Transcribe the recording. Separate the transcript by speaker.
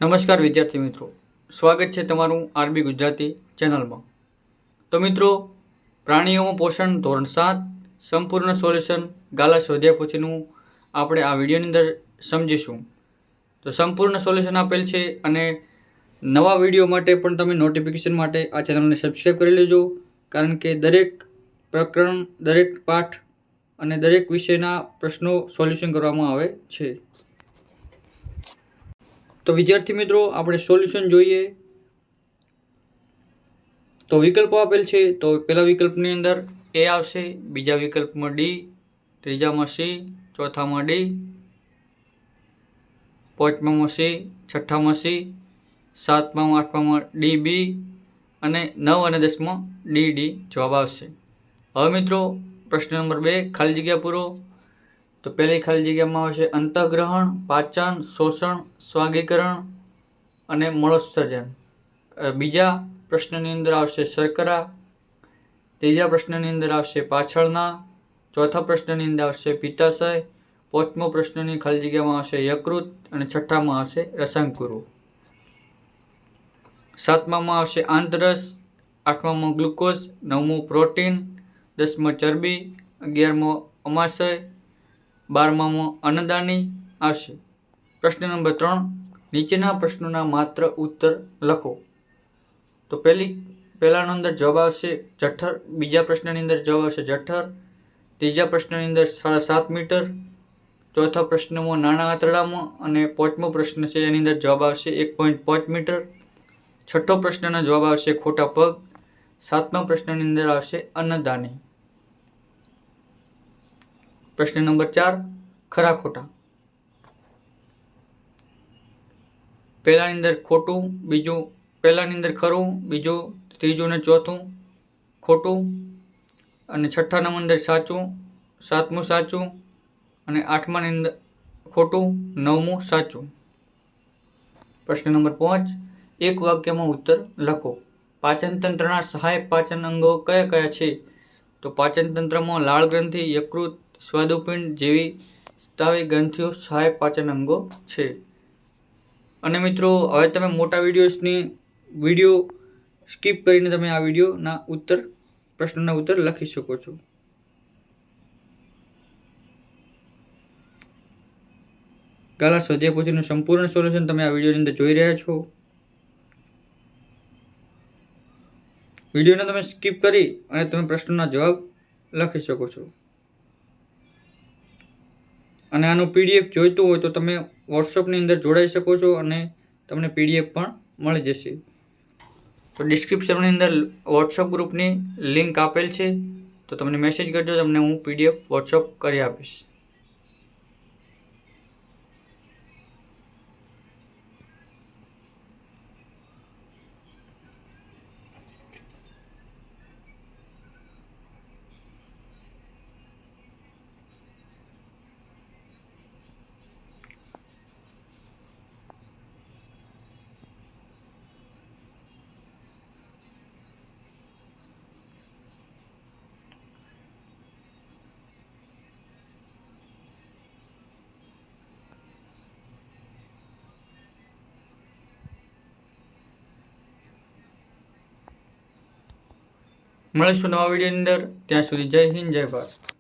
Speaker 1: નમસ્કાર વિદ્યાર્થી મિત્રો, સ્વાગત છે તમારું આરબી ગુજરાતી ચેનલમાં। તો મિત્રો, પ્રાણીઓમાં પોષણ ધોરણ 7 સંપૂર્ણ સોલ્યુશન ગાલા સ્વાધ્યાય પોથીનું આપણે આ વિડીયોની અંદર સમજીશું। તો સંપૂર્ણ સોલ્યુશન આપેલ છે અને નવા વિડીયો માટે પણ તમે નોટિફિકેશન માટે આ ચેનલને સબસ્ક્રાઈબ કરી લેજો, કારણ કે દરેક પ્રકરણ, દરેક પાઠ અને દરેક વિષયના પ્રશ્નો સોલ્યુશન કરવામાં આવે છે। તો વિદ્યાર્થી મિત્રો, આપણે સોલ્યુશન જોઈએ તો વિકલ્પો આપેલ છે। તો પહેલા વિકલ્પની અંદર એ આવશે, બીજા વિકલ્પમાં ડી, ત્રીજામાં સી, ચોથામાં ડી, પાંચમામાં સી, છઠ્ઠામાં સી, સાતમામાં આઠમામાં ડી બી અને 9 અને 10માં ડી ડી જવાબ આવશે। હવે મિત્રો, પ્રશ્ન નંબર 2 ખાલી જગ્યા પૂરો। તો પહેલી ખાલી જગ્યામાં આવશે અંતઃગ્રહણ, પાચન, શોષણ, સ્વાગીકરણ અને મળોત્સર્જન। બીજા પ્રશ્નની અંદર આવશે શર્કરા, ત્રીજા પ્રશ્નની અંદર આવશે પાછળના, ચોથા પ્રશ્નની અંદર આવશે પિત્તાશય, પાંચમો પ્રશ્નની ખાલી જગ્યામાં આવશે યકૃત અને છઠ્ઠામાં આવશે રસાંકુરો। સાતમામાં આવશે આંતરસ, આઠમામાં ગ્લુકોઝ, 9મો પ્રોટીન, 10માં ચરબી, 11મો અમાશય, 12મામાં અન્નદાની આવશે। પ્રશ્ન નંબર 3 નીચેના પ્રશ્નોના માત્ર ઉત્તર લખો। તો પહેલાનો અંદર જવાબ આવશે જઠર, બીજા પ્રશ્નની અંદર જવાબ આવશે જઠર, ત્રીજા પ્રશ્નની અંદર 7.5 મીટર, ચોથા પ્રશ્નમાં નાના આંતરડામાં અને પાંચમો પ્રશ્ન છે એની અંદર જવાબ આવશે 1.5 મીટર, છઠ્ઠો પ્રશ્નનો જવાબ આવશે ખોટા પગ, સાતમા પ્રશ્નની અંદર આવશે અન્નદાની। પ્રશ્ન નંબર 4 ખરા ખોટા। પહેલાની અંદર ખોટું, બીજું પહેલાની અંદર ખરું, બીજું, ત્રીજું ને ચોથું ખોટું અને છઠ્ઠા નંબર અંદર સાચું, સાતમું સાચું અને આઠમાની અંદર ખોટું, 9મું સાચું। પ્રશ્ન નંબર 5 એક વાક્યમાં ઉત્તર લખો। પાચન તંત્રના સહાયક પાચન અંગો કયા કયા છે? તો પાચન તંત્રમાં લાળ ગ્રંથિ, યકૃત, સ્વાદુપિંડ જેવી સ્રાવી ગ્રંથિઓ સહાયક પાચન અંગો છે। અને મિત્રો, હવે તમે મોટા વિડીયો સ્કીપ કરીને તમે આ વિડીયોના પ્રશ્નોના ઉત્તર લખી શકો છો। ગાલા સ્વાધ્યાય પોથીનું સંપૂર્ણ સોલ્યુશન તમે આ વિડીયોની અંદર જોઈ રહ્યા છો। વિડીયોને તમે સ્કીપ કરી અને તમે પ્રશ્નોના જવાબ લખી શકો છો। અને આનું પીડીએફ જોઈતું હોય તો તમે વોટ્સઅપની અંદર જોડાઈ શકો છો અને તમને પીડીએફ પણ મળી જશે। તો ડિસ્ક્રિપ્શનની અંદર વોટ્સઅપ ગ્રુપની લિંક આપેલ છે, તો તમને મેસેજ કરજો, તમને હું પીડીએફ વોટ્સઅપ કરી આપીશ। મળીશું નવા વિડીયોની અંદર, ત્યાં સુધી જય હિન્દ, જય ભારત।